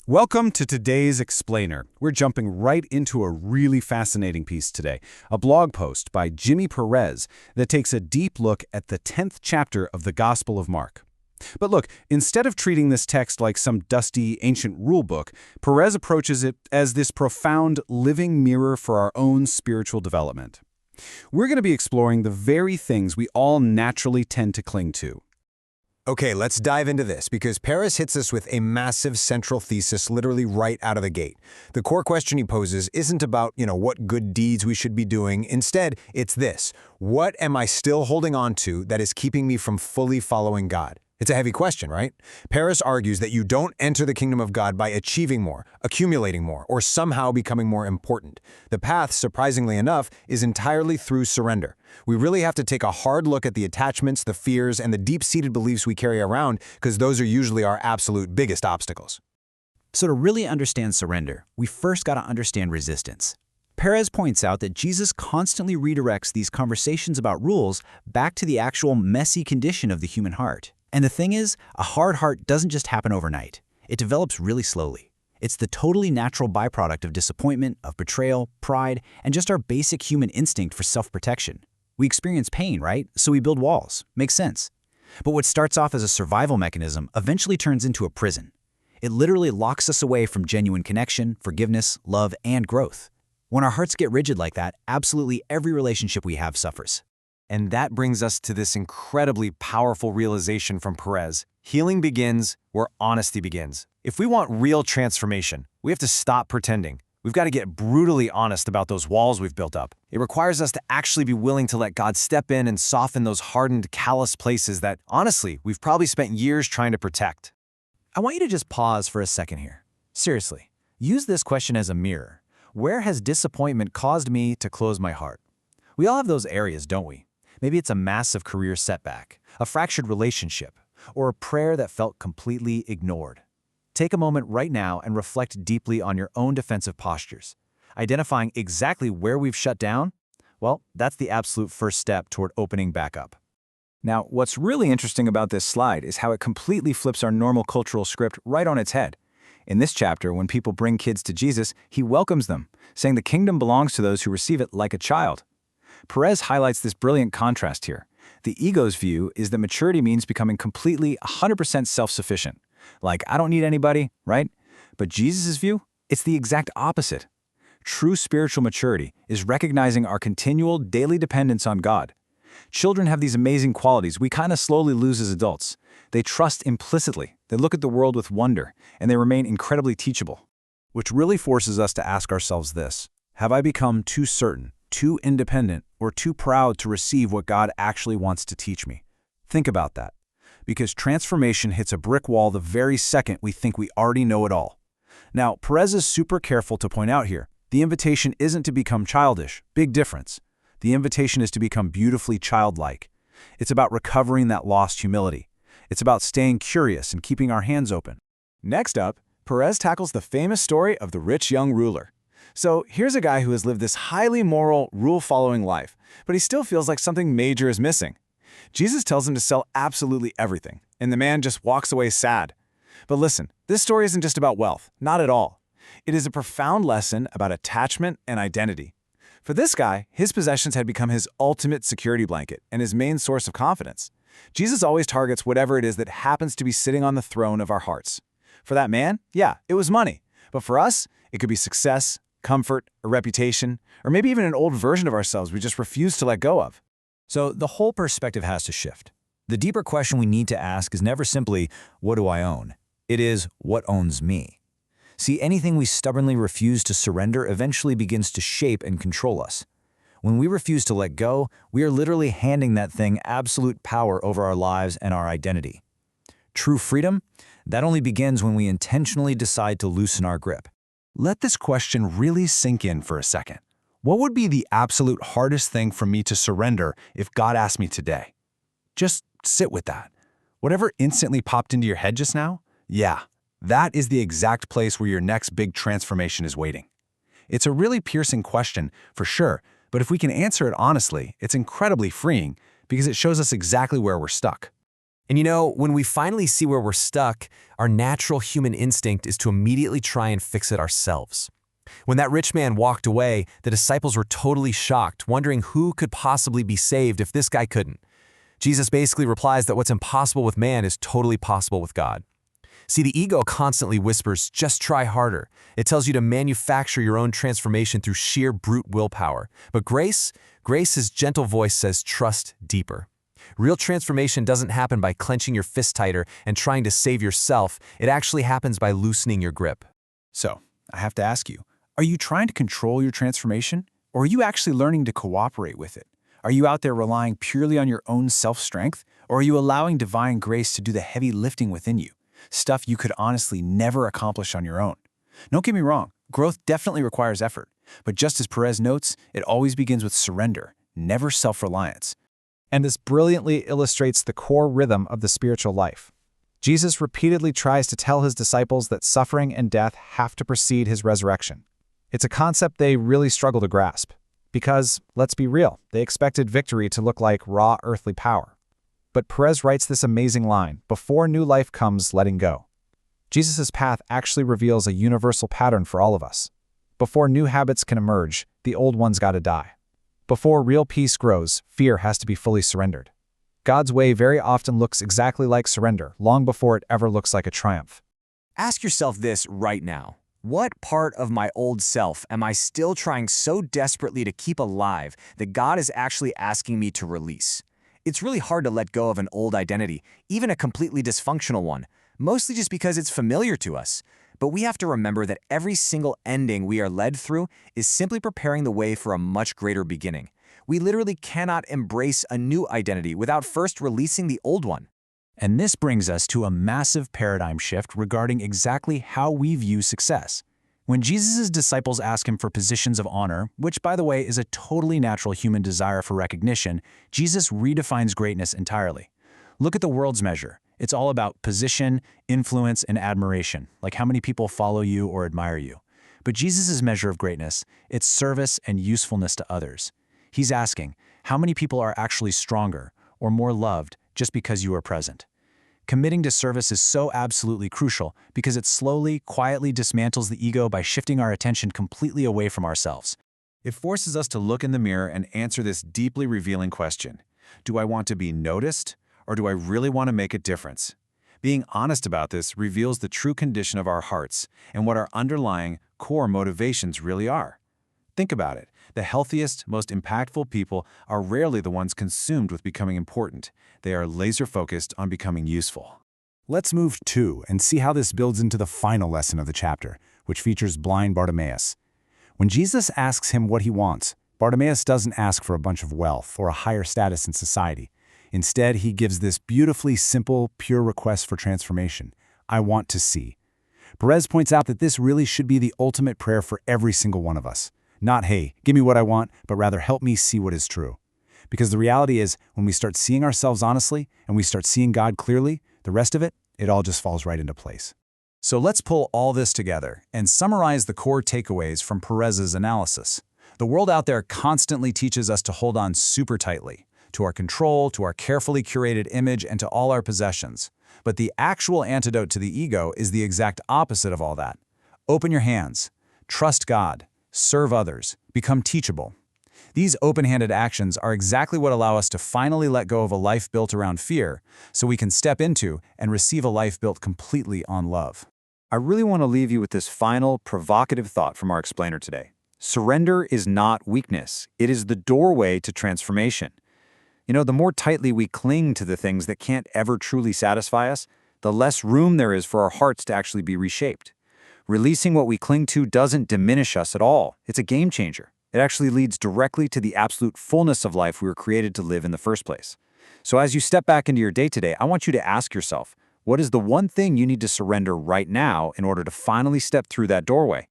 Welcome to today's Explainer. We're jumping right into a really fascinating piece today, a blog post by Jimmy Perez that takes a deep look at the 10th chapter of the Gospel of Mark. But look, instead of treating this text like some dusty, ancient rulebook, Perez approaches it as this profound, living mirror for our own spiritual development. We're going to be exploring the very things we all naturally tend to cling to. Okay, let's dive into this because Perez hits us with a massive central thesis literally right out of the gate. The core question he poses isn't about, what good deeds we should be doing. Instead, it's this: what am I still holding on to that is keeping me from fully following God? It's a heavy question, right? Perez argues that you don't enter the kingdom of God by achieving more, accumulating more, or somehow becoming more important. The path, surprisingly enough, is entirely through surrender. We really have to take a hard look at the attachments, the fears, and the deep-seated beliefs we carry around because those are usually our absolute biggest obstacles. So to really understand surrender, we first got to understand resistance. Perez points out that Jesus constantly redirects these conversations about rules back to the actual messy condition of the human heart. And the thing is, a hard heart doesn't just happen overnight. It develops really slowly. It's the totally natural byproduct of disappointment, of betrayal, pride, and just our basic human instinct for self-protection. We experience pain, right? So we build walls. Makes sense. But what starts off as a survival mechanism eventually turns into a prison. It literally locks us away from genuine connection, forgiveness, love, and growth. When our hearts get rigid like that, absolutely every relationship we have suffers. And that brings us to this incredibly powerful realization from Perez. Healing begins where honesty begins. If we want real transformation, we have to stop pretending. We've got to get brutally honest about those walls we've built up. It requires us to actually be willing to let God step in and soften those hardened, callous places that, honestly, we've probably spent years trying to protect. I want you to just pause for a second here. Seriously, use this question as a mirror. Where has disappointment caused me to close my heart? We all have those areas, don't we? Maybe it's a massive career setback, a fractured relationship, or a prayer that felt completely ignored. Take a moment right now and reflect deeply on your own defensive postures. Identifying exactly where we've shut down, well, that's the absolute first step toward opening back up. Now, what's really interesting about this slide is how it completely flips our normal cultural script right on its head. In this chapter, when people bring kids to Jesus, he welcomes them, saying the kingdom belongs to those who receive it like a child. Perez highlights this brilliant contrast here. The ego's view is that maturity means becoming completely 100% self-sufficient. Like, I don't need anybody, right? But Jesus' view? It's the exact opposite. True spiritual maturity is recognizing our continual daily dependence on God. Children have these amazing qualities we kind of slowly lose as adults. They trust implicitly, they look at the world with wonder, and they remain incredibly teachable. Which really forces us to ask ourselves this: have I become too certain, too independent, or too proud to receive what God actually wants to teach me? Think about that. Because transformation hits a brick wall the very second we think we already know it all. Now, Perez is super careful to point out here, the invitation isn't to become childish. Big difference. The invitation is to become beautifully childlike. It's about recovering that lost humility. It's about staying curious and keeping our hands open. Next up, Perez tackles the famous story of the rich young ruler. So here's a guy who has lived this highly moral, rule-following life, but he still feels like something major is missing. Jesus tells him to sell absolutely everything, and the man just walks away sad. But listen, this story isn't just about wealth, not at all. It is a profound lesson about attachment and identity. For this guy, his possessions had become his ultimate security blanket and his main source of confidence. Jesus always targets whatever it is that happens to be sitting on the throne of our hearts. For that man, yeah, it was money. But for us, it could be success, comfort, a reputation, or maybe even an old version of ourselves we just refuse to let go of. So the whole perspective has to shift. The deeper question we need to ask is never simply, what do I own? It is, what owns me? See, anything we stubbornly refuse to surrender eventually begins to shape and control us. When we refuse to let go, we are literally handing that thing absolute power over our lives and our identity. True freedom? That only begins when we intentionally decide to loosen our grip. Let this question really sink in for a second. What would be the absolute hardest thing for me to surrender if God asked me today? Just sit with that. Whatever instantly popped into your head just now, yeah, that is the exact place where your next big transformation is waiting. It's a really piercing question, for sure, but if we can answer it honestly, it's incredibly freeing because it shows us exactly where we're stuck. And when we finally see where we're stuck, our natural human instinct is to immediately try and fix it ourselves. When that rich man walked away, the disciples were totally shocked, wondering who could possibly be saved if this guy couldn't. Jesus basically replies that what's impossible with man is totally possible with God. See, the ego constantly whispers, just try harder. It tells you to manufacture your own transformation through sheer brute willpower. But Grace's gentle voice says, trust deeper. Real transformation doesn't happen by clenching your fist tighter and trying to save yourself. It actually happens by loosening your grip. So, I have to ask you, are you trying to control your transformation, or are you actually learning to cooperate with it? Are you out there relying purely on your own self-strength, or are you allowing divine grace to do the heavy lifting within you? Stuff you could honestly never accomplish on your own. Don't get me wrong, growth definitely requires effort, but just as Perez notes, it always begins with surrender, never self-reliance. And this brilliantly illustrates the core rhythm of the spiritual life. Jesus repeatedly tries to tell his disciples that suffering and death have to precede his resurrection. It's a concept they really struggle to grasp, because, let's be real, they expected victory to look like raw earthly power. But Perez writes this amazing line, before new life comes, letting go. Jesus' path actually reveals a universal pattern for all of us. Before new habits can emerge, the old ones gotta die. Before real peace grows, fear has to be fully surrendered. God's way very often looks exactly like surrender, long before it ever looks like a triumph. Ask yourself this right now. What part of my old self am I still trying so desperately to keep alive that God is actually asking me to release? It's really hard to let go of an old identity, even a completely dysfunctional one, mostly just because it's familiar to us. But we have to remember that every single ending we are led through is simply preparing the way for a much greater beginning. We literally cannot embrace a new identity without first releasing the old one. And this brings us to a massive paradigm shift regarding exactly how we view success. When Jesus' disciples ask him for positions of honor, which by the way is a totally natural human desire for recognition, Jesus redefines greatness entirely. Look at the world's measure. It's all about position, influence, and admiration, like how many people follow you or admire you. But Jesus' measure of greatness, it's service and usefulness to others. He's asking, how many people are actually stronger or more loved just because you are present? Committing to service is so absolutely crucial because it slowly, quietly dismantles the ego by shifting our attention completely away from ourselves. It forces us to look in the mirror and answer this deeply revealing question. Do I want to be noticed, or do I really want to make a difference? Being honest about this reveals the true condition of our hearts and what our underlying core motivations really are. Think about it. The healthiest, most impactful people are rarely the ones consumed with becoming important. They are laser-focused on becoming useful. Let's move to and see how this builds into the final lesson of the chapter, which features blind Bartimaeus. When Jesus asks him what he wants, Bartimaeus doesn't ask for a bunch of wealth or a higher status in society. Instead, he gives this beautifully simple, pure request for transformation. I want to see. Perez points out that this really should be the ultimate prayer for every single one of us. Not, hey, give me what I want, but rather help me see what is true. Because the reality is, when we start seeing ourselves honestly and we start seeing God clearly, the rest of it all just falls right into place. So let's pull all this together and summarize the core takeaways from Perez's analysis. The world out there constantly teaches us to hold on super tightly to our control, to our carefully curated image, and to all our possessions. But the actual antidote to the ego is the exact opposite of all that. Open your hands, trust God, serve others, become teachable. These open-handed actions are exactly what allow us to finally let go of a life built around fear, so we can step into and receive a life built completely on love. I really want to leave you with this final, provocative thought from our explainer today. Surrender is not weakness. It is the doorway to transformation. The more tightly we cling to the things that can't ever truly satisfy us, the less room there is for our hearts to actually be reshaped. Releasing what we cling to doesn't diminish us at all. It's a game changer. It actually leads directly to the absolute fullness of life we were created to live in the first place. So as you step back into your day today, I want you to ask yourself, what is the one thing you need to surrender right now in order to finally step through that doorway?